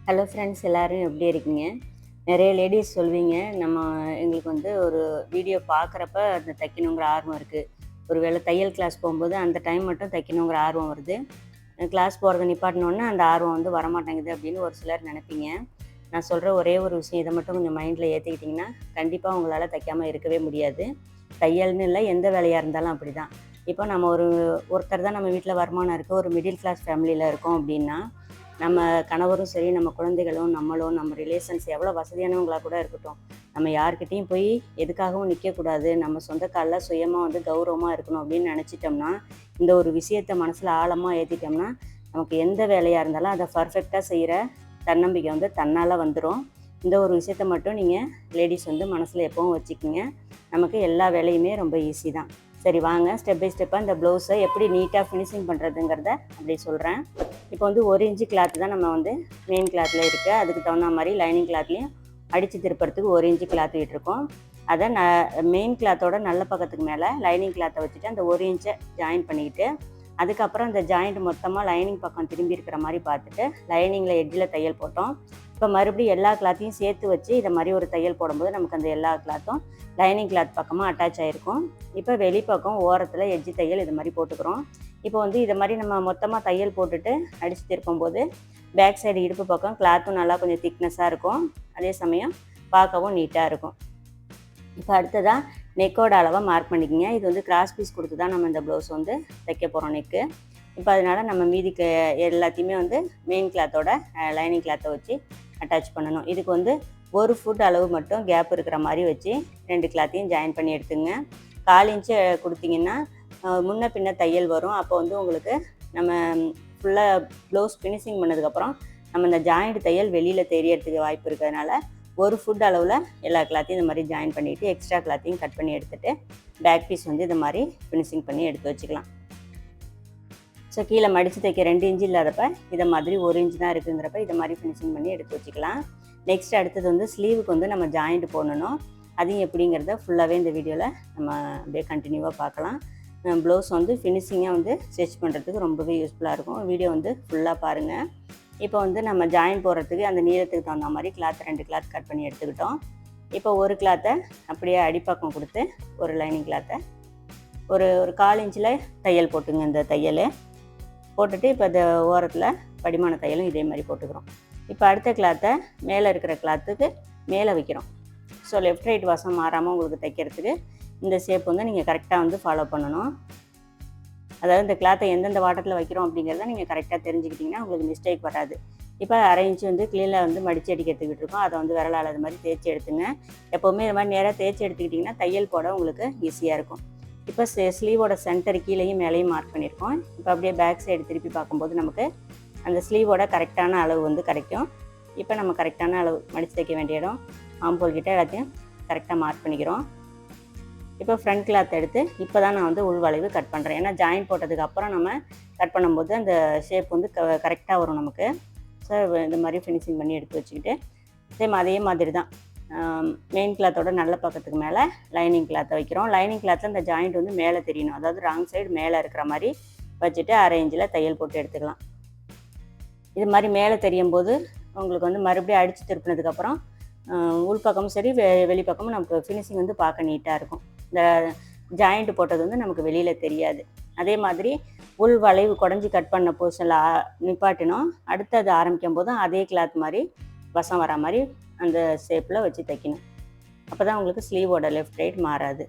Hello friends, எல்லோரும் எப்படி இருக்கீங்க? நிறைய லேடீஸ் சொல்வீங்க, எங்களுக்கு வந்து ஒரு வீடியோ பார்க்குறப்ப அந்த தைக்கணுங்கிற ஆர்வம் இருக்குது. ஒரு வேளை தையல் கிளாஸ் போகும்போது அந்த டைம் மட்டும் தைக்கணுங்கிற ஆர்வம் வருது. கிளாஸ் போகிறத நிப்பாட்டினோன்னே அந்த ஆர்வம் வந்து வரமாட்டேங்குது அப்படின்னு ஒரு சிலர் நினைப்பீங்க. நான் சொல்கிற ஒரே ஒரு விஷயம், இதை மட்டும் கொஞ்சம் மைண்டில் ஏற்றிக்கிட்டிங்கன்னா கண்டிப்பாக உங்களால் தைக்காமல் இருக்கவே முடியாது. தையல்னு இல்லை, எந்த வேலையாக இருந்தாலும் அப்படி தான். இப்போ நம்ம ஒருத்தர் தான் நம்ம வீட்டில் வருமானம் இருக்குது, ஒரு மிடில் கிளாஸ் ஃபேமிலியில் இருக்கோம் அப்படின்னா, நம்ம கணவரும் சரி, நம்ம குழந்தைகளும், நம்மளும், நம்ம ரிலேஷன்ஸ் எவ்வளோ வசதியானவங்களாக கூட இருக்கட்டும், நம்ம யார்கிட்டையும் போய் எதுக்காகவும் நிற்கக்கூடாது, நம்ம சொந்த காலில் சுயமாக வந்து கௌரவமாக இருக்கணும் அப்படின்னு நினச்சிட்டோம்னா, இந்த ஒரு விஷயத்தை மனசில் ஆழமாக ஏற்றிட்டோம்னா, நமக்கு எந்த வேலையாக இருந்தாலும் அதை பர்ஃபெக்டாக செய்கிற தன்னம்பிக்கை வந்து தன்னால் வந்துடும். இந்த ஒரு விஷயத்த மட்டும் நீங்கள் லேடிஸ் வந்து மனசில் எப்பவும் வச்சுக்கிங்க. நமக்கு எல்லா வேலையுமே ரொம்ப ஈஸி தான். சரி, வாங்க ஸ்டெப் பை ஸ்டெப்பாக இந்த ப்ளவுஸை எப்படி நீட்டாக ஃபினிஷிங் பண்ணுறதுங்கிறத அப்படி சொல்கிறேன். இப்போ வந்து 1 இன்ச்சு கிளாத்து தான் நம்ம வந்து மெயின் கிளாத்தில் இருக்குது. அதுக்கு தகுந்த மாதிரி லைனிங் கிளாத்லேயும் அடித்து திருப்புறதுக்கு 1 இன்ச்சு கிளாத் விட்டுருக்கோம். அதை மெயின் கிளாத்தோட நல்ல பக்கத்துக்கு மேலே லைனிங் கிளாத்தை வச்சுட்டு அந்த 1 இன்ச்சை ஜாயின் பண்ணிக்கிட்டு, அதுக்கப்புறம் அந்த ஜாயிண்ட் மொத்தமாக லைனிங் பக்கம் திரும்பி இருக்கிற மாதிரி பார்த்துட்டு லைனிங்கில் எட்ஜில் தையல் போட்டோம். இப்போ மறுபடியும் எல்லா கிளாத்தையும் சேர்த்து வச்சு இதை மாதிரி ஒரு தையல் போடும்போது நமக்கு அந்த எல்லா கிளாத்தும் லைனிங் கிளாத் பக்கமாக அட்டாச் ஆகிருக்கும். இப்போ வெளிப்பக்கம் ஓரத்தில் எட்ஜி தையல் இது மாதிரி போட்டுக்கிறோம். இப்போ வந்து இதை மாதிரி நம்ம மொத்தமாக தையல் போட்டுட்டு அடித்து திருப்பும்போது பேக் சைடு இடுப்பு பக்கம் கிளாத்தும் நல்லா கொஞ்சம் திக்னஸாக இருக்கும், அதே சமயம் பார்க்கவும் நீட்டாக இருக்கும். இப்போ அடுத்ததாக நெக்கோட அளவை மார்க் பண்ணிக்கோங்க. இது வந்து கிராஸ் பீஸ் கொடுத்து தான் நம்ம இந்த ப்ளவுஸ் வந்து தைக்க போகிறோம் நெக்கு. இப்போ அதனால் நம்ம மீதிக்கு எல்லாத்தையுமே வந்து மெயின் கிளாத்தோட லைனிங் கிளாத்தை வச்சு அட்டாச் பண்ணணும். இதுக்கு வந்து 1 ஃபுட் அளவு மட்டும் கேப் இருக்கிற மாதிரி வச்சு 2 கிளாத்தையும் ஜாயின் பண்ணி எடுத்துங்க. 1/4 இன்ச்சு கொடுத்திங்கன்னா முன்ன பின்ன தையல் வரும். அப்போ வந்து உங்களுக்கு நம்ம ஃபுல்லாக ப்ளவுஸ் ஃபினிஷிங் பண்ணதுக்கப்புறம் நம்ம இந்த ஜாயிண்ட் தையல் வெளியில் தெரியறதுக்கு வாய்ப்பு இருக்கிறதுனால 1 ஃபுட் அளவில் எல்லா கிளாத்தையும் இந்த மாதிரி ஜாயின் பண்ணிவிட்டு எக்ஸ்ட்ரா கிளாத்தையும் கட் பண்ணி எடுத்துகிட்டு பேக் பீஸ் வந்து இது மாதிரி ஃபினிஷிங் பண்ணி எடுத்து வச்சுக்கலாம். ஸோ கீழே மடித்து தைக்க 2 இன்ச்சு இல்லாதப்ப இதை மாதிரி 1 இன்ச்சு தான் இருக்குங்கிறப்ப இதை மாதிரி ஃபினிஷிங் பண்ணி எடுத்து வச்சுக்கலாம். நெக்ஸ்ட் அடுத்தது வந்து ஸ்லீவுக்கு வந்து நம்ம ஜாயிண்ட் போடணும். அதையும் எப்படிங்கிறத ஃபுல்லாகவே இந்த வீடியோவில் நம்ம அப்படியே கண்டினியூவாக பார்க்கலாம். ப்ளவுஸ் வந்து ஃபினிஷிங்காக வந்து ஸ்டிச் பண்ணுறதுக்கு ரொம்பவே யூஸ்ஃபுல்லாக இருக்கும். வீடியோ வந்து ஃபுல்லாக பாருங்கள். இப்போ வந்து நம்ம ஜாயின் போடுறதுக்கு அந்த நீளத்துக்கு தகுந்த மாதிரி 2 கிளாத் கட் பண்ணி எடுத்துக்கிட்டோம். இப்போ ஒரு கிளாத்தை அப்படியே அடிப்பக்கம் கொடுத்து ஒரு லைனிங் கிளாத்தை ஒரு 1/4 இன்ச்சில் தையல் போட்டுங்க. இந்த தையல் போட்டுட்டு இப்போ இந்த ஓரத்தில் படிமான தையலும் இதே மாதிரி போட்டுக்கிறோம். இப்போ அடுத்த கிளாத்தை மேலே இருக்கிற கிளாத்துக்கு மேலே வைக்கிறோம். ஸோ லெஃப்ட் ரைட் வசம் மாறாமல் உங்களுக்கு தைக்கிறதுக்கு இந்த ஷேப் வந்து நீங்கள் கரெக்டாக வந்து ஃபாலோ பண்ணணும். அதாவது இந்த கிளாத்தை எந்தெந்த வாட்டத்தில் வைக்கிறோம் அப்படிங்கிறத நீங்கள் கரெக்டாக தெரிஞ்சுக்கிட்டிங்கன்னா உங்களுக்கு மிஸ்டேக் வராது. இப்போ 1/2 இன்ச்சு வந்து கீழே வந்து மடித்து அடிக்கிறதுக்கு விட்டுருக்கோம். அதை வந்து விரலால் அது மாதிரி தேய்ச்சி எடுத்துங்க. எப்போவுமே இது மாதிரி நேராக தேய்ச்சி எடுத்துக்கிட்டிங்கன்னா தையல் போட உங்களுக்கு ஈஸியாக இருக்கும். இப்போ ஸ்லீவோட சென்டர் கீழேயும் மேலேயும் மார்க் பண்ணியிருக்கோம். இப்போ அப்படியே பேக் சைடு திருப்பி பார்க்கும்போது நமக்கு அந்த ஸ்லீவோட கரெக்டான அளவு வந்து கிடைக்கும். இப்போ நம்ம கரெக்டான அளவு மடித்து தைக்க வேண்டிய இடம் ஆம்போல் கிட்ட எல்லாத்தையும் கரெக்டாக மார்க் பண்ணிக்கிறோம். இப்போ ஃப்ரண்ட் கிளாத் எடுத்து இப்போ தான் நான் வந்து உள் வளைவு கட் பண்ணுறேன். ஏன்னா ஜாயின் போட்டதுக்கு அப்புறம் நம்ம கட் பண்ணும்போது அந்த ஷேப் வந்து கரெக்டாக வரும் நமக்கு. ஸோ இந்த மாதிரி ஃபினிஷிங் பண்ணி எடுத்து வச்சுக்கிட்டு சேம் அதே மாதிரி தான் மெயின் கிளாத்தோட நல்ல பக்கத்துக்கு மேலே லைனிங் கிளாத்தை வைக்கிறோம். லைனிங் கிளாத்தில் இந்த ஜாயிண்ட் வந்து மேலே தெரியணும். அதாவது ராங் சைடு மேலே இருக்கிற மாதிரி வச்சுட்டு 1/2 இன்ச்சில் தையல் போட்டு எடுத்துக்கலாம். இது மாதிரி மேலே தெரியும் போது உங்களுக்கு வந்து மறுபடியும் அடித்து திருப்பினதுக்கப்புறம் உள்பக்கமும் சரி வெளிப்பக்கமும் நமக்கு ஃபினிஷிங் வந்து பார்க்க நீட்டாக இருக்கும். இந்த ஜாயிண்ட் போட்டது வந்து நமக்கு வெளியில் தெரியாது. அதே மாதிரி உள் வளைவு குடஞ்சி கட் பண்ண பொசிஷனில் நிப்பாட்டினோம். அடுத்தது ஆரம்பிக்கும் போதும் அதே கிளாத் மாதிரி வசம் வர மாதிரி அந்த ஷேப்பில் வச்சு தைக்கணும். அப்போ தான் உங்களுக்கு ஸ்லீவோட லெஃப்ட் ரைட் மாறாது.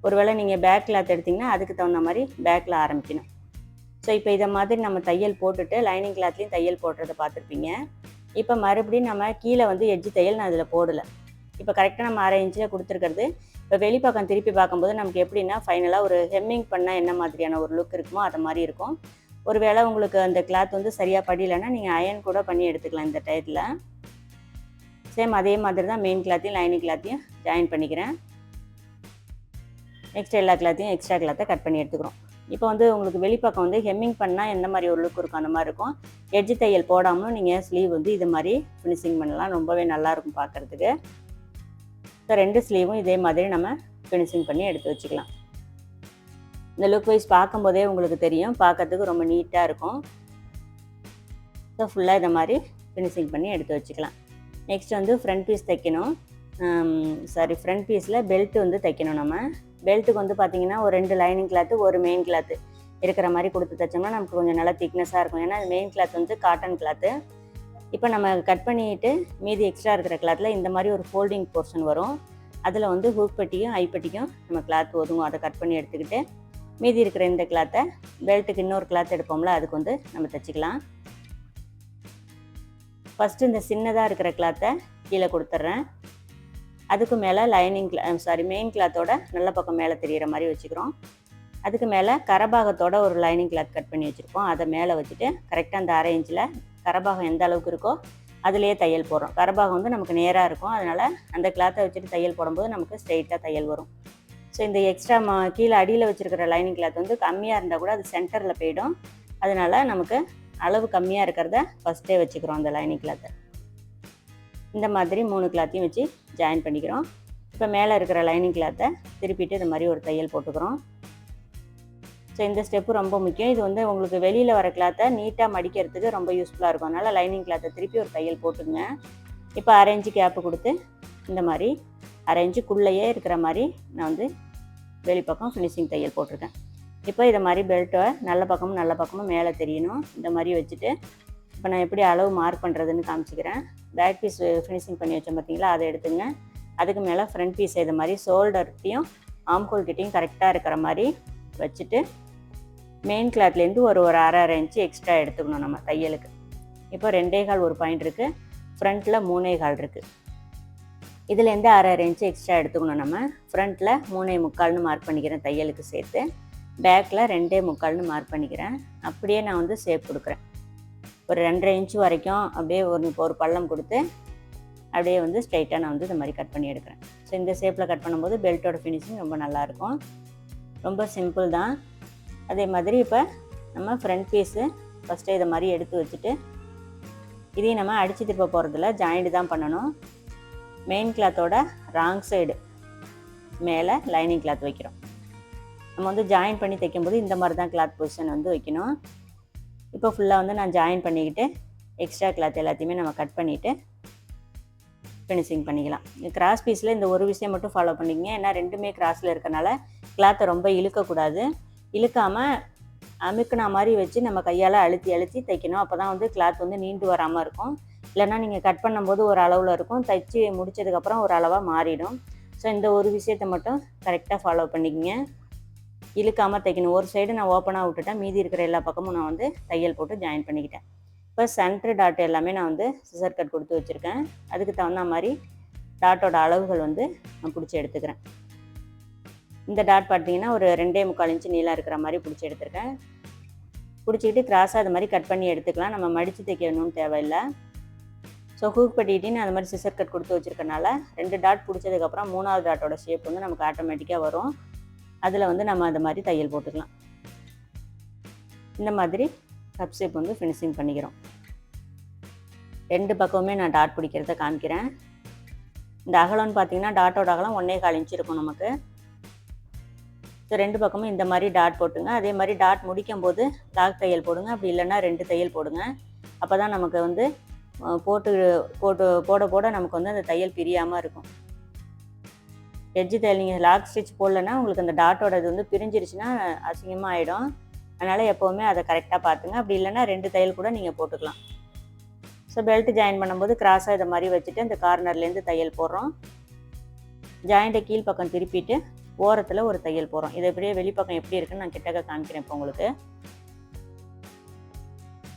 ஒருவேளை நீங்கள் பேக் கிளாத் எடுத்திங்கன்னா அதுக்கு தகுந்த மாதிரி பேக்கில் ஆரம்பிக்கணும். ஸோ இப்போ இதை மாதிரி நம்ம தையல் போட்டுட்டு லைனிங் கிளாத்லேயும் தையல் போடுறதை பார்த்துருப்பீங்க. இப்போ மறுபடியும் நம்ம கீழே வந்து எட்ஜி தையல் நான் அதில் போடலை. இப்போ கரெக்டாக நம்ம 1/2 இன்ச்சில் கொடுத்துருக்கிறது. இப்போ வெளிப்பக்கம் திருப்பி பார்க்கும்போது நமக்கு எப்படின்னா ஃபைனலாக ஒரு ஹெம்மிங் பண்ணால் என்ன மாதிரியான ஒரு லுக் இருக்குமோ அதை மாதிரி இருக்கும். ஒரு வேளை உங்களுக்கு அந்த கிளாத் வந்து சரியாக படியலைன்னா நீங்கள் அயன் கூட பண்ணி எடுத்துக்கலாம் இந்த டயத்தில். சேம் அதே மாதிரி தான் மெயின் கிளாத்தையும் லைனிங் கிளாத்தையும் ஜாயின் பண்ணிக்கிறேன். நெக்ஸ்ட் எல்லா கிளாத்தையும் எக்ஸ்ட்ரா கிளாத்தை கட் பண்ணி எடுத்துக்கிறோம். இப்போ வந்து உங்களுக்கு வெளிப்பக்கம் வந்து ஹெம்மிங் பண்ணால் எந்த மாதிரி ஒரு லுக் இருக்கும் அந்த மாதிரி இருக்கும். எட்ஜி தையல் போடாமலும் நீங்கள் ஸ்லீவ் வந்து இது மாதிரி ஃபினிஷிங் பண்ணலாம். ரொம்பவே நல்லாயிருக்கும் பார்க்குறதுக்கு. ஸோ 2 ஸ்லீவும் இதே மாதிரி நம்ம ஃபினிஷிங் பண்ணி எடுத்து வச்சுக்கலாம். இந்த லுக் வைஸ் பார்க்கும்போதே உங்களுக்கு தெரியும், பார்க்கறதுக்கு ரொம்ப நீட்டாக இருக்கும். ஸோ ஃபுல்லாக இதை மாதிரி ஃபினிஷிங் பண்ணி எடுத்து வச்சுக்கலாம். நெக்ஸ்ட் வந்து ஃப்ரண்ட் பீஸ் தைக்கணும். ஃப்ரண்ட் பீஸில் பெல்ட் வந்து தைக்கணும். நம்ம பெல்ட்டுக்கு வந்து பார்த்திங்கன்னா ஒரு 2 லைனிங் கிளாத்து ஒரு மெயின் கிளாத்து இருக்கிற மாதிரி கொடுத்து தைச்சோம்னா நமக்கு கொஞ்சம் நல்லா திக்னஸாக இருக்கும். ஏன்னா மெயின் கிளாத் வந்து காட்டன் கிளாத்து. இப்போ நம்ம கட் பண்ணிவிட்டு மீதி எக்ஸ்ட்ரா இருக்கிற கிளாத்தில் இந்த மாதிரி ஒரு ஃபோல்டிங் போர்ஷன் வரும். அதில் வந்து ஹூக் பட்டியும் ஐப்பட்டிக்கும் நம்ம கிளாத் ஒதுங்கும். அதை கட் பண்ணி எடுத்துக்கிட்டு மீதி இருக்கிற இந்த கிளாத்தை பெல்ட்டுக்கு இன்னொரு கிளாத் எடுப்போம்ல, அதுக்கு வந்து நம்ம தைச்சிக்கலாம். ஃபஸ்ட்டு இந்த சின்னதாக இருக்கிற கிளாத்தை கீழே கொடுத்துட்றேன். அதுக்கு மேலே மெயின் கிளாத்தோட நல்ல பக்கம் மேலே தெரிகிற மாதிரி வச்சுக்கிறோம். அதுக்கு மேலே கரபாகத்தோட ஒரு லைனிங் கிளாத் கட் பண்ணி வச்சுருக்கோம். அதை மேலே வச்சுட்டு கரெக்டாக அந்த 1/2 இன்ச்சில் கரபாகம் எந்த அளவுக்கு இருக்கோ அதுலேயே தையல் போடுறோம். கரபாகம் வந்து நமக்கு நேராக இருக்கும். அதனால் அந்த கிளாத்தை வச்சுட்டு தையல் போடும்போது நமக்கு ஸ்ட்ரெயிட்டாக தையல் வரும். ஸோ இந்த எக்ஸ்ட்ரா கீழே அடியில் வச்சுருக்கிற லைனிங் கிளாத் வந்து கம்மியாக இருந்தால் கூட அது சென்டரில் போயிடும். அதனால் நமக்கு அளவு கம்மியாக இருக்கிறத ஃபஸ்ட்டே வச்சுக்கிறோம் அந்த லைனிங் கிளாத்தை. இந்த மாதிரி 3 கிளாத்தையும் வச்சு ஜாயின் பண்ணிக்கிறோம். இப்போ மேலே இருக்கிற லைனிங் கிளாத்தை திருப்பிட்டு இது மாதிரி ஒரு தையல் போட்டுக்கிறோம். ஸோ இந்த ஸ்டெப்பு ரொம்ப முக்கியம். இது வந்து உங்களுக்கு வெளியில் வர கிளாத்தை நீட்டாக மடிக்கிறதுக்கு ரொம்ப யூஸ்ஃபுல்லாக இருக்கும். அதனால் லைனிங் கிளாத்தை திருப்பி ஒரு தையல் போட்டுங்க. இப்போ 1/2 இன்ச்சு கேப்பு கொடுத்து இந்த மாதிரி 1/2 இன்ச்சுக்குள்ளேயே இருக்கிற மாதிரி நான் வந்து வெளிப்பக்கம் ஃபினிஷிங் தையல் போட்டிருக்கேன். இப்போ இதை மாதிரி பெல்ட்டை நல்ல பக்கமும் மேலே தெரியணும். இந்த மாதிரி வச்சுட்டு இப்போ நான் எப்படி அளவு மார்க் பண்ணுறதுன்னு காமிச்சிக்கிறேன். பேக் பீஸ் ஃபினிஷிங் பண்ணி வச்சோம் பார்த்தீங்களா, அதை எடுத்துங்க. அதுக்கு மேலே ஃப்ரண்ட் பீஸ் இது மாதிரி ஷோல்டர்கிட்டையும் ஆம்கோல் கிட்டையும் கரெக்டாக இருக்கிற மாதிரி வச்சுட்டு மெயின் கிளாத்லேருந்து ஒரு 1/2 இன்ச்சு எக்ஸ்ட்ரா எடுத்துக்கணும் நம்ம தையலுக்கு. இப்போ 2.25 ஒரு பாயிண்ட் இருக்குது, ஃப்ரண்ட்டில் 3.25 இருக்குது. இதுலேருந்து 1/2 இன்ச்சு எக்ஸ்ட்ரா எடுத்துக்கணும். நம்ம ஃப்ரண்ட்டில் 3.25ன்னு மார்க் பண்ணிக்கிறேன் தையலுக்கு சேர்த்து. பேக்கில் 2.25ன்னு மார்க் பண்ணிக்கிறேன். அப்படியே நான் வந்து ஷேப் கொடுக்குறேன். ஒரு 2.5 இன்ச்சு வரைக்கும் அப்படியே ஒரு பள்ளம் கொடுத்து அப்படியே வந்து ஸ்ட்ரைட்டாக நான் வந்து இந்த மாதிரி கட் பண்ணி எடுக்கிறேன். ஸோ இந்த ஷேப்பில் கட் பண்ணும்போது பெல்ட்டோட ஃபினிஷிங் ரொம்ப நல்லாயிருக்கும். ரொம்ப சிம்பிள் தான். அதே மாதிரி இப்போ நம்ம ஃப்ரண்ட் பீஸு ஃபஸ்ட்டு இதை மாதிரி எடுத்து வச்சுட்டு இதையும் நம்ம அடித்து திருப்ப போகிறதில்ல, ஜாயிண்ட் தான் பண்ணணும். மெயின் கிளாத்தோட ராங் சைடு மேலே லைனிங் கிளாத் வைக்கிறோம். நம்ம வந்து ஜாயின் பண்ணி தைக்கும்போது இந்த மாதிரி தான் கிளாத் பொசிஷன் வந்து வைக்கணும். இப்போ ஃபுல்லாக வந்து நான் ஜாயின் பண்ணிக்கிட்டு எக்ஸ்ட்ரா கிளாத் எல்லாத்தையுமே நம்ம கட் பண்ணிவிட்டு ஃபினிஷிங் பண்ணிக்கலாம். கிராஸ் பீஸில் இந்த ஒரு விஷயம் மட்டும் ஃபாலோ பண்ணிக்கங்க. ஏன்னா ரெண்டுமே கிராஸில் இருக்கனால கிளாத்தை ரொம்ப இழுக்கக்கூடாது. இழுக்காமல் அமுக்குனா மாதிரி வச்சு நம்ம கையால் அழுத்தி தைக்கணும். அப்போ தான் வந்து கிளாத் வந்து நீண்டு வராமல் இருக்கும். இல்லைன்னா நீங்கள் கட் பண்ணும்போது ஒரு அளவில் இருக்கும், தைச்சி முடித்ததுக்கப்புறம் ஒரு அளவாக மாறிடும். ஸோ இந்த ஒரு விஷயத்தை மட்டும் கரெக்டாக ஃபாலோ பண்ணிக்கங்க. இழுக்காமல் தைக்கணும். ஒரு சைடு நான் ஓப்பனாக விட்டுட்டேன், மீதி இருக்கிற எல்லா பக்கமும் நான் வந்து தையல் போட்டு ஜாயின் பண்ணிக்கிட்டேன். இப்போ சென்டர் டாட் எல்லாமே நான் வந்து சிசர் கட் கொடுத்து வச்சுருக்கேன். அதுக்கு தகுந்த மாதிரி டாட்டோட அளவுகள் வந்து நான் பிடிச்சி எடுத்துக்கிறேன். இந்த டாட் பார்த்தீங்கன்னா ஒரு 2.25 இன்ச்சு நீளம் இருக்கிற மாதிரி பிடிச்சி எடுத்துருக்கேன். பிடிச்சிக்கிட்டு கிராஸாக அது மாதிரி கட் பண்ணி எடுத்துக்கலாம். நம்ம மடித்து தைக்கணும்னு தேவையில்லை. ஸோ ஹூக் பட்டிக்கிட்டு அது மாதிரி சிசர் கட் கொடுத்து வச்சுருக்கனால 2 டாட் பிடிச்சதுக்கப்புறம் 3வது டாட்டோட ஷேப் வந்து நமக்கு ஆட்டோமேட்டிக்காக வரும். அதில் வந்து நம்ம அது மாதிரி தையல் போட்டுக்கலாம். இந்த மாதிரி கப் ஷேப் வந்து ஃபினிஷிங் பண்ணிக்கிறோம். 2 பக்கமுமே நான் டாட் பிடிக்கிறத காமிக்கிறேன். இந்த அகலம்னு பார்த்தீங்கன்னா டாட்டோட அகலம் 1.25 இன்ச்சு இருக்கும் நமக்கு. ஸோ 2 பக்கமும் இந்த மாதிரி டாட் போட்டுங்க. அதே மாதிரி டாட் முடிக்கும் போது லாக் தையல் போடுங்க. அப்படி இல்லைன்னா 2 தையல் போடுங்க. அப்போ தான் நமக்கு வந்து போட நமக்கு வந்து அந்த தையல் பிரியாமல் இருக்கும். எட்ஜு தையல் நீங்கள் லாக் ஸ்டிச் போடலைன்னா உங்களுக்கு அந்த டாட்டோட இது வந்து பிரிஞ்சிருச்சுன்னா அசிங்கமாக ஆகிடும். அதனால் எப்போவுமே அதை கரெக்டாக பார்த்துங்க. அப்படி இல்லைன்னா 2 தையல் கூட நீங்கள் போட்டுக்கலாம். ஸோ பெல்ட் ஜாயின் பண்ணும்போது கிராஸாக இதை மாதிரி வச்சுட்டு அந்த கார்னர்லேருந்து தையல் போடுறோம். ஜாயிண்ட்டை கீழ் பக்கம் திருப்பிட்டு ஓரத்தில் ஒரு தையல் போடுறோம். இதை இப்படியே வெளிப்பக்கம் எப்படி இருக்குன்னு நான் கிட்டக்க காமிக்கிறேன் இப்போ உங்களுக்கு.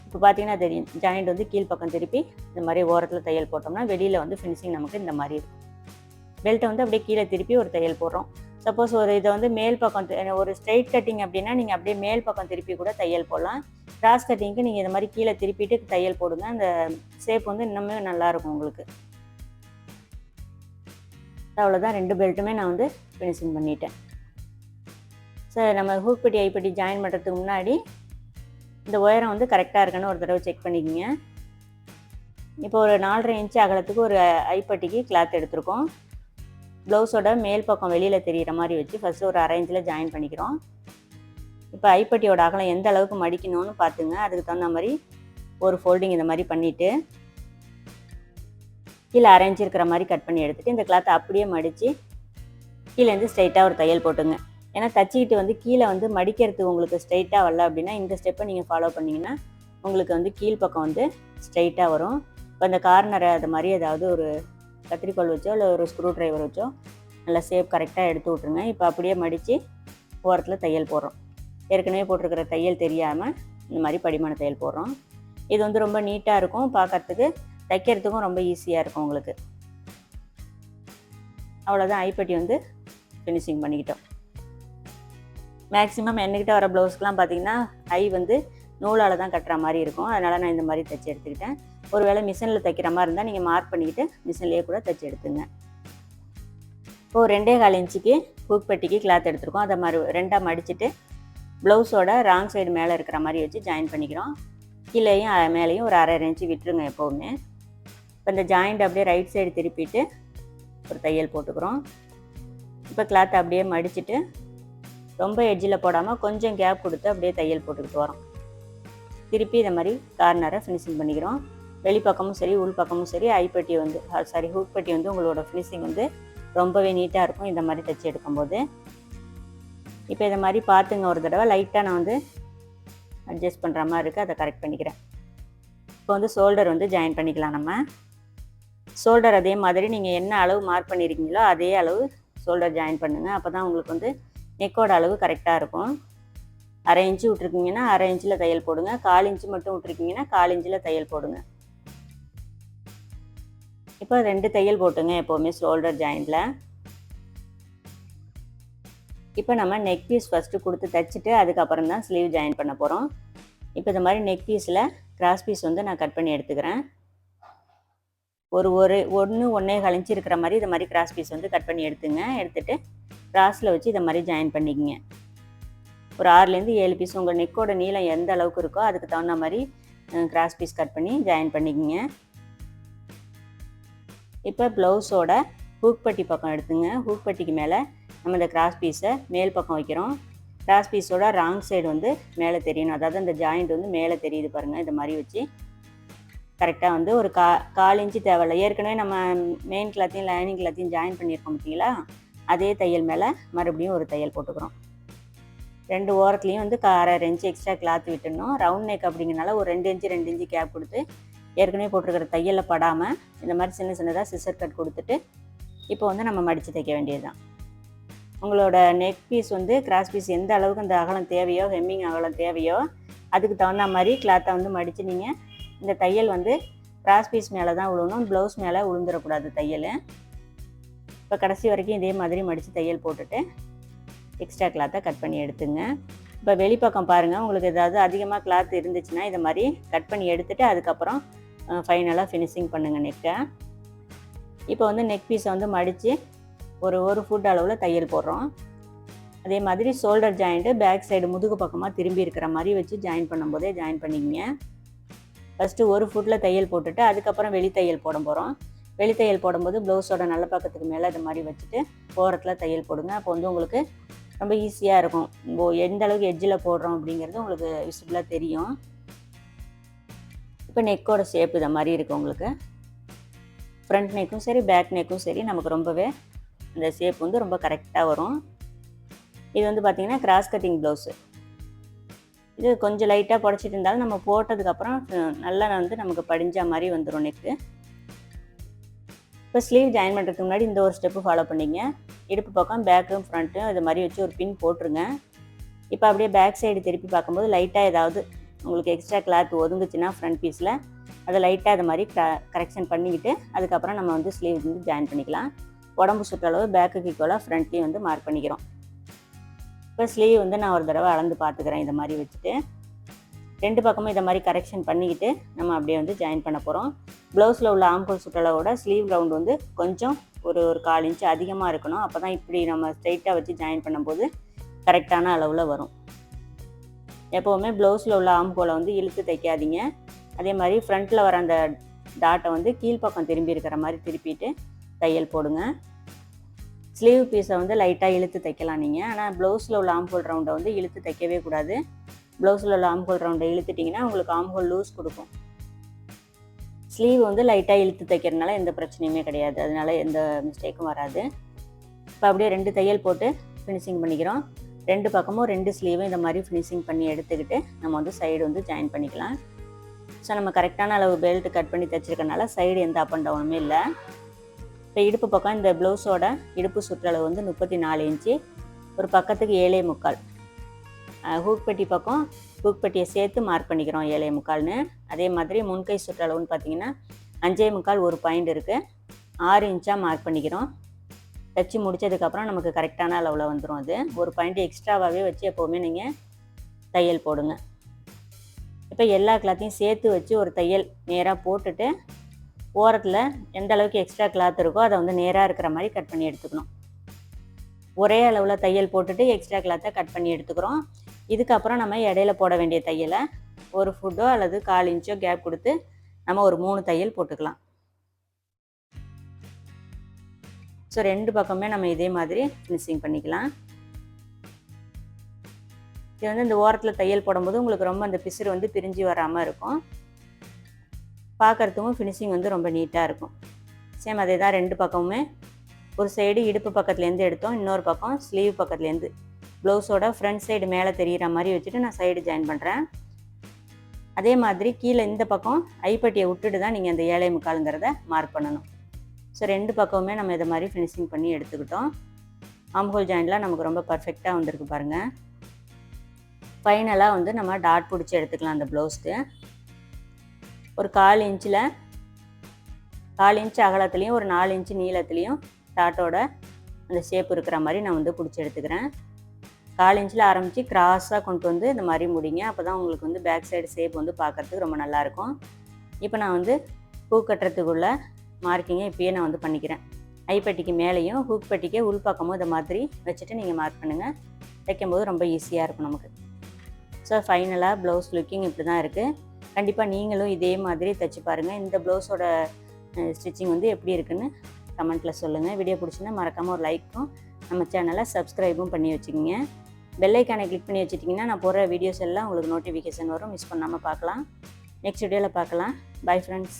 இப்போ பார்த்தீங்கன்னா தெரியும், ஜாயிண்ட் வந்து கீழ் பக்கம் திருப்பி இந்த மாதிரி ஓரத்தில் தையல் போட்டோம்னா வெளியில் வந்து ஃபினிஷிங் நமக்கு இந்த மாதிரி இருக்கும். பெல்ட்டை வந்து அப்படியே கீழே திருப்பி ஒரு தையல் போடுறோம். சப்போஸ் இதை வந்து மேல் பக்கம் ஒரு ஸ்ட்ரைட் கட்டிங் அப்படின்னா நீங்கள் அப்படியே மேல் பக்கம் திருப்பி கூட தையல் போடலாம். கிராஸ் கட்டிங்க்கு நீங்கள் இந்த மாதிரி கீழே திருப்பிட்டு தையல் போடுங்க. அந்த ஷேப் வந்து இன்னுமே நல்லாயிருக்கும் உங்களுக்கு. அவ்வளோதான், 2 பெல்ட்டுமே நான் வந்து ஃபினிஷிங் பண்ணிட்டேன். சார் நம்ம ஹூக் பட்டி ஐப்பட்டி ஜாயின் பண்ணுறதுக்கு முன்னாடி இந்த உயரம் வந்து கரெக்டாக இருக்குன்னு ஒரு தடவை செக் பண்ணிக்கோங்க. இப்போ ஒரு 4.5 இன்ச்சு அகலத்துக்கு ஒரு ஐப்பட்டிக்கு கிளாத் எடுத்துருக்கோம். ப்ளவுஸோட மேல் பக்கம் வெளியில் தெரிகிற மாதிரி வச்சு ஃபஸ்ட்டு ஒரு 1/2 இன்ச்சில் ஜாயின் பண்ணிக்கிறோம். இப்போ ஐப்பட்டியோட அகலம் எந்த அளவுக்கு மடிக்கணும்னு பார்த்துங்க. அதுக்கு தகுந்த மாதிரி ஒரு ஃபோல்டிங் இந்த மாதிரி பண்ணிவிட்டு கீழே அரை இன்ச் இருக்கிற மாதிரி கட் பண்ணி எடுத்துகிட்டு இந்த கிளாத்தை அப்படியே மடித்து கீழேருந்து ஸ்ட்ரைட்டாக ஒரு தையல் போட்டுங்க. ஏன்னா தச்சிக்கிட்டு வந்து கீழே வந்து மடிக்கிறதுக்கு உங்களுக்கு ஸ்ட்ரைட்டாக வரல அப்படின்னா இந்த ஸ்டெப்பை நீங்கள் ஃபாலோ பண்ணிங்கன்னா உங்களுக்கு வந்து கீழ்ப்பக்கம் வந்து ஸ்ட்ரைட்டாக வரும். இப்போ இந்த கார்னரை அது மாதிரி ஏதாவது ஒரு கத்திரிக்கோல் வச்சோ இல்லை ஒரு ஸ்க்ரூ ட்ரைவர் வச்சோ நல்லா ஷேப் கரெக்டாக எடுத்து விட்ருங்க. இப்போ அப்படியே மடித்து ஓரத்தில் தையல் போடுறோம். ஏற்கனவே போட்டிருக்கிற தையல் தெரியாமல் இந்த மாதிரி படிமான தையல் போடுறோம். இது வந்து ரொம்ப நீட்டாக இருக்கும், பார்க்குறதுக்கு தைக்கிறதுக்கும் ரொம்ப ஈஸியாக இருக்கும் உங்களுக்கு. அவ்வளோதான், ஐப்பட்டி வந்து ஃபினிஷிங் பண்ணிக்கிட்டோம். மேக்ஸிமம் என்கிட்ட வர ப்ளவுஸ்க்கெலாம் பார்த்திங்கன்னா ஐ வந்து நூலால் தான் கட்டுற மாதிரி இருக்கும். அதனால் நான் இந்த மாதிரி தைச்சி எடுத்துக்கிட்டேன். ஒரு வேளை மிஷினில் தைக்கிற மாதிரி இருந்தால் நீங்கள் மார்க் பண்ணிக்கிட்டு மிஷின்லேயே கூட தைச்சி எடுத்துங்க. இப்போது 2.25 இன்ச்சுக்கு ஹூக் பெட்டிக்கு கிளாத் எடுத்துருக்கோம். அதை மாதிரி 2ஆக மடிச்சுட்டு ப்ளவுஸோட ராங் சைடு மேலே இருக்கிற மாதிரி வச்சு ஜாயின் பண்ணிக்கிறோம். கீழேயும் மேலேயும் ஒரு 1/2 இன்ச்சு விட்டுருங்க எப்போவுமே. இப்போ இந்த ஜாயிண்ட் அப்படியே ரைட் சைடு திருப்பிட்டு ஒரு தையல் போட்டுக்கிறோம். இப்போ கிளாத்தை அப்படியே மடிச்சுட்டு ரொம்ப எட்ஜில் போடாமல் கொஞ்சம் கேப் கொடுத்து அப்படியே தையல் போட்டுக்கிட்டு வரோம். திருப்பி இதை மாதிரி கார்னரை ஃபினிஷிங் பண்ணிக்கிறோம். வெளிப்பக்கமும் சரி உள் பக்கமும் சரி ஐப்பட்டி வந்து ஹூக் பட்டி வந்து உங்களோட ஃபினிஷிங் வந்து ரொம்பவே நீட்டாக இருக்கும் இந்த மாதிரி தைச்சி எடுக்கும்போது. இப்போ இதை மாதிரி பார்த்துங்க, ஒரு தடவை லைட்டாக நான் வந்து அட்ஜஸ்ட் பண்ணுற மாதிரி இருக்குது, அதை கரெக்ட் பண்ணிக்கிறேன். இப்போ வந்து ஷோல்டர் வந்து ஜாயின் பண்ணிக்கலாம். நம்ம ஷோல்டர் அதே மாதிரி நீங்கள் என்ன அளவு மார்க் பண்ணியிருக்கீங்களோ அதே அளவு ஷோல்டர் ஜாயின் பண்ணுங்கள். அப்போ தான் உங்களுக்கு வந்து நெக்கோட அளவு கரெக்டாக இருக்கும். 1/2 இன்ச்சு விட்ருக்கீங்கன்னா 1/2 இன்ச்சில் தையல் போடுங்க. 1/4 இன்ச்சு மட்டும் விட்ருக்கீங்கன்னா 1/4 இன்ச்சில் தையல் போடுங்க. இப்போ 2 தையல் போட்டுங்க எப்போவுமே ஷோல்டர் ஜாயிண்டில். இப்போ நம்ம நெக் பீஸ் ஃபஸ்ட்டு கொடுத்து தைச்சிட்டு அதுக்கப்புறம் தான் ஸ்லீவ் ஜாயின் பண்ண போகிறோம். இப்போ இந்த மாதிரி நெக் பீஸில் கிராஸ் பீஸ் வந்து நான் கட் பண்ணி எடுத்துக்கிறேன். ஒரு 1.25 இன்ச்சு இருக்கிற மாதிரி இது மாதிரி கிராஸ் பீஸ் வந்து கட் பண்ணி எடுத்துங்க. எடுத்துகிட்டு கிராஸில் வச்சு இதை மாதிரி ஜாயின் பண்ணிக்கங்க. ஒரு 6லேருந்து 7 பீஸ் உங்கள் நெக்கோட நீளம் எந்த அளவுக்கு இருக்கோ அதுக்கு தகுந்த மாதிரி கிராஸ் பீஸ் கட் பண்ணி ஜாயின் பண்ணிக்கங்க. இப்போ ப்ளவுஸோட ஹூக் பட்டி பக்கம் எடுத்துங்க. ஹூக் பட்டிக்கு மேலே நம்ம இந்த கிராஸ் பீஸை மேல் பக்கம் வைக்கிறோம். கிராஸ் பீஸோட ராங் சைடு வந்து மேலே தெரியணும், அதாவது அந்த ஜாயிண்ட் வந்து மேலே தெரியுது பாருங்கள். இது மாதிரி வச்சு கரெக்டாக வந்து ஒரு 1/4 இன்ச்சு தேவையில்லை. ஏற்கனவே நம்ம மெயின் கிளாத்தையும் லைனிங் கிளாத்தையும் ஜாயின் பண்ணியிருக்கோம் பார்த்தீங்களா, அதே தையல் மேலே மறுபடியும் ஒரு தையல் போட்டுக்கிறோம். 2 ஓரத்துலேயும் வந்து 1/2 இன்ச்சு எக்ஸ்ட்ரா கிளாத் விட்டுடணும். ரவுண்ட் நெக் அப்படிங்கிறனால ஒரு 2 இன்ச்சு கேப் கொடுத்து ஏற்கனவே போட்டிருக்கிற தையலில் படாமல் இந்த மாதிரி சின்ன சின்னதாக சிசர் கட் கொடுத்துட்டு இப்போ வந்து நம்ம மடித்து தைக்க வேண்டியது தான். உங்களோட நெக் பீஸ் வந்து கிராஸ் பீஸ் எந்த அளவுக்கு அந்த அகலம் தேவையோ, ஹெம்மிங் அகலம் தேவையோ அதுக்கு தகுந்த மாதிரி கிளாத்தை வந்து மடித்து நீங்கள் இந்த தையல் வந்து கிராஸ் பீஸ் மேலே தான் விழணும், ப்ளவுஸ் மேலே விழுந்துடக்கூடாது தையல். இப்போ கடைசி வரைக்கும் இதே மாதிரி மடித்து தையல் போட்டுட்டு எக்ஸ்ட்ரா கிளாத்தை கட் பண்ணி எடுத்துங்க. இப்போ வெளிப்பக்கம் பாருங்கள், உங்களுக்கு ஏதாவது அதிகமாக கிளாத் இருந்துச்சுன்னா இதை மாதிரி கட் பண்ணி எடுத்துகிட்டு அதுக்கப்புறம் ஃபைனலாக ஃபினிஷிங் பண்ணுங்கள் நெக்கை. இப்போ வந்து நெக் பீஸை வந்து மடித்து ஒரு ஃபுட் அளவில் தையல் போடுறோம். அதே மாதிரி ஷோல்டர் ஜாயிண்ட்டு பேக் சைடு முதுகு பக்கமாக திரும்பி இருக்கிற மாதிரி வச்சு ஜாயின் பண்ணும்போதே ஜாயின் பண்ணிக்கங்க. ஃபஸ்ட்டு ஒரு ஃபுட்டில் தையல் போட்டுட்டு அதுக்கப்புறம் வெளி தையல் போட போகிறோம். வெளி தையல் போடும்போது ப்ளவுஸோட நல்ல பக்கத்துக்கு மேலே இது மாதிரி வச்சுட்டு ஓரத்தில் தையல் போடுங்க. அப்போ வந்து உங்களுக்கு ரொம்ப ஈஸியாக இருக்கும். எந்த அளவுக்கு எட்ஜில் போடுறோம் அப்படிங்கிறது உங்களுக்கு விசிபிளாக தெரியும். இப்போ நெக்கோட ஷேப் இதை மாதிரி இருக்குது உங்களுக்கு. ஃப்ரண்ட் நெக்கும் சரி பேக் நெக்கும் சரி நமக்கு ரொம்பவே இந்த ஷேப் வந்து ரொம்ப கரெக்டாக வரும். இது வந்து பார்த்திங்கன்னா கிராஸ் கட்டிங் ப்ளவுஸு. இது கொஞ்சம் லைட்டாக புடச்சிட்டு இருந்தாலும் நம்ம போட்டதுக்கப்புறம் நல்லா வந்து நமக்கு படிஞ்ச மாதிரி வந்துடும் நெக்கு. இப்போ ஸ்லீவ் ஜாயின் பண்ணுறதுக்கு முன்னாடி இந்த ஒரு ஸ்டெப்பு ஃபாலோ பண்ணிங்க. இடுப்பு பக்கம் பேக்கும் ஃப்ரண்ட்டும் இது மாதிரி வச்சு ஒரு பின் போட்டுருங்க. இப்போ அப்படியே பேக் சைடு திருப்பி பார்க்கும்போது லைட்டாக ஏதாவது உங்களுக்கு எக்ஸ்ட்ரா கிளாத் ஒதுங்குச்சுன்னா ஃப்ரண்ட் பீஸில் அதை லைட்டாக இது மாதிரி கரெக்ஷன் பண்ணிக்கிட்டு அதுக்கப்புறம் நம்ம வந்து ஸ்லீவ் வந்து ஜாயின் பண்ணிக்கலாம். உடம்பு சுற்றளவு பேக்குக்கு ஈக்குவலாக ஃப்ரண்ட்லேயும் வந்து மார்க் பண்ணிக்கிறோம். இப்போ ஸ்லீவ் வந்து நான் ஒரு தடவை அளந்து பார்த்துக்கிறேன். இதை மாதிரி வச்சுட்டு 2 பக்கமும் இதை மாதிரி கரெக்ஷன் பண்ணிக்கிட்டு நம்ம அப்படியே வந்து ஜாயின் பண்ண போகிறோம். ப்ளவுஸில் உள்ள ஆம்கோல் சுற்றளவோட ஸ்லீவ் ரவுண்ட் வந்து கொஞ்சம் ஒரு 1/4 இன்ச்சு அதிகமாக இருக்கணும். அப்போ தான் இப்படி நம்ம ஸ்ட்ரைட்டாக வச்சு ஜாயின் பண்ணும்போது கரெக்டான அளவில் வரும். எப்போவுமே ப்ளவுஸில் உள்ள ஆம்கோலை வந்து இழுத்து தைக்காதீங்க. அதே மாதிரி ஃப்ரண்ட்டில் வர அந்த டாட்டை வந்து கீழ்ப்பக்கம் திரும்பி இருக்கிற மாதிரி திருப்பிட்டு தையல் போடுங்க. ஸ்லீவ் பீஸை வந்து லைட்டாக இழுத்து தைக்கலாம் நீங்கள். ஆனால் ப்ளவுஸில் உள்ள ஆம்ஹோல் ரவுண்டை வந்து இழுத்து தைக்கவே கூடாது. ப்ளவுஸில் உள்ள ஆம்ஹோல் ரவுண்டை இழுத்துட்டிங்கன்னா உங்களுக்கு ஆம்ஹோல் லூஸ் கொடுக்கும். ஸ்லீவ் வந்து லைட்டாக இழுத்து தைக்கிறதுனால எந்த பிரச்சனையுமே கிடையாது, அதனால எந்த மிஸ்டேக்கும் வராது. இப்போ அப்படியே 2 தையல் போட்டு ஃபினிஷிங் பண்ணிக்கிறோம். 2 பக்கமும் 2 ஸ்லீவும் இந்த மாதிரி ஃபினிஷிங் பண்ணி எடுத்துக்கிட்டு நம்ம வந்து சைடு வந்து ஜாயின் பண்ணிக்கலாம். ஸோ நம்ம கரெக்டான அளவு பெல்ட் கட் பண்ணி தைச்சிருக்கனால சைடு எந்த அப் அண்ட் டவுனுமே இல்லை. இப்போ இடுப்பு பக்கம் இந்த ப்ளவுஸோட இடுப்பு சுற்றளவு வந்து 34 இன்ச்சு, ஒரு பக்கத்துக்கு 7.25. ஹூக் பெட்டி பக்கம் ஹூக் பெட்டியை சேர்த்து மார்க் பண்ணிக்கிறோம் 7.25ன்னு. அதே மாதிரி முன்கை சுற்றளவுன்னு பார்த்தீங்கன்னா 5.25 ஒரு பாயிண்ட் இருக்குது, 6 இன்ச்சாக மார்க் பண்ணிக்கிறோம். தைச்சி முடித்ததுக்கப்புறம் நமக்கு கரெக்டான அளவில் வந்துடும். அது ஒரு பாயிண்ட் எக்ஸ்ட்ராவாகவே வச்சு எப்போவுமே நீங்கள் தையல் போடுங்க. இப்போ எல்லா கிளாத்தையும் சேர்த்து வச்சு ஒரு தையல் நேராக போட்டுட்டு ஓரத்தில் எந்த அளவுக்கு எக்ஸ்ட்ரா கிளாத் இருக்கோ அதை வந்து நேராக இருக்கிற மாதிரி கட் பண்ணி எடுத்துக்கணும். ஒரே அளவில் தையல் போட்டுட்டு எக்ஸ்ட்ரா கிளாத்தை கட் பண்ணி எடுத்துக்கிறோம். இதுக்கப்புறம் நம்ம இடையில போட வேண்டிய தையலை 1 ஃபுட்டோ அல்லது 1/4 இன்ச்சோ கேப் கொடுத்து நம்ம ஒரு 3 தையல் போட்டுக்கலாம். ஸோ 2 பக்கமே நம்ம இதே மாதிரி ஃபினிஷிங் பண்ணிக்கலாம். இது வந்து இந்த ஓரத்தில் தையல் போடும்போது உங்களுக்கு ரொம்ப அந்த பிசுறு வந்து பிரிஞ்சு வராமல் இருக்கும், பார்க்குறதுக்கும் ஃபினிஷிங் வந்து ரொம்ப நீட்டாக இருக்கும். சேம் அதே தான் 2 பக்கமுமே ஒரு சைடு இடுப்பு பக்கத்துலேருந்து எடுத்தோம், இன்னொரு பக்கம் ஸ்லீவ் பக்கத்துலேருந்து ப்ளவுஸோட ஃப்ரண்ட் சைடு மேலே தெரிகிற மாதிரி வச்சுட்டு நான் சைடு ஜாயின் பண்ணுறேன். அதே மாதிரி கீழே இந்த பக்கம் ஐப்பட்டியை விட்டுட்டு தான் நீங்கள் அந்த 7.25ங்கிறத மார்க் பண்ணணும். ஸோ 2 பக்கமுமே நம்ம இதை மாதிரி ஃபினிஷிங் பண்ணி எடுத்துக்கிட்டோம். ஆம்ஹோல் ஜாயின்ட்லாம் நமக்கு ரொம்ப பர்ஃபெக்டாக வந்திருக்கு பாருங்கள். ஃபைனலாக வந்து நம்ம டாட் பிடிச்சி எடுத்துக்கலாம். அந்த ப்ளவுஸ்க்கு ஒரு 1/4 இன்ச்சில் 1/4 இன்ச் அகலத்துலேயும் ஒரு 4 இன்ச்சு நீளத்துலேயும் டாட்டோட அந்த ஷேப் இருக்கிற மாதிரி நான் வந்து பிடிச்சி எடுத்துக்கிறேன். 1/4 இன்ச்சில் ஆரம்பித்து கிராஸாக கொண்டு வந்து இந்த மாதிரி முடிங்க, அப்போ தான் உங்களுக்கு வந்து பேக் சைடு ஷேப் வந்து பார்க்குறதுக்கு ரொம்ப நல்லாயிருக்கும். இப்போ நான் வந்து ஹூக் கட்டுறதுக்குள்ள மார்க்கிங்கை இப்பயே நான் வந்து பண்ணிக்கிறேன். ஐப்பட்டிக்கு மேலேயும் ஹூக் பட்டிக்கு உள் பக்கமும் இதை மாதிரி வச்சுட்டு நீங்கள் மார்க் பண்ணுங்கள். தைக்கும்போது ரொம்ப ஈஸியாக இருக்கும் நமக்கு. ஸோ ஃபைனலாக ப்ளவுஸ் லுக்கிங் இப்படி தான் இருக்குது. கண்டிப்பாக நீங்களும் இதே மாதிரி தைச்சி பாருங்கள். இந்த ப்ளவுஸோட ஸ்டிச்சிங் வந்து எப்படி இருக்குன்னு கமெண்ட்டில் சொல்லுங்கள். வீடியோ பிடிச்சிருந்தா மறக்காமல் ஒரு லைக்கும் நம்ம சேனலை சப்ஸ்கிரைபும் பண்ணி வச்சுக்கிங்க. பெல் ஐக்கானை கிளிக் பண்ணி வச்சுட்டிங்கன்னா நான் போடுற வீடியோஸ் எல்லாம் உங்களுக்கு நோட்டிஃபிகேஷன் வரும், மிஸ் பண்ணாமல் பார்க்கலாம். நெக்ஸ்ட் வீடியோவில் பார்க்கலாம். Bye friends.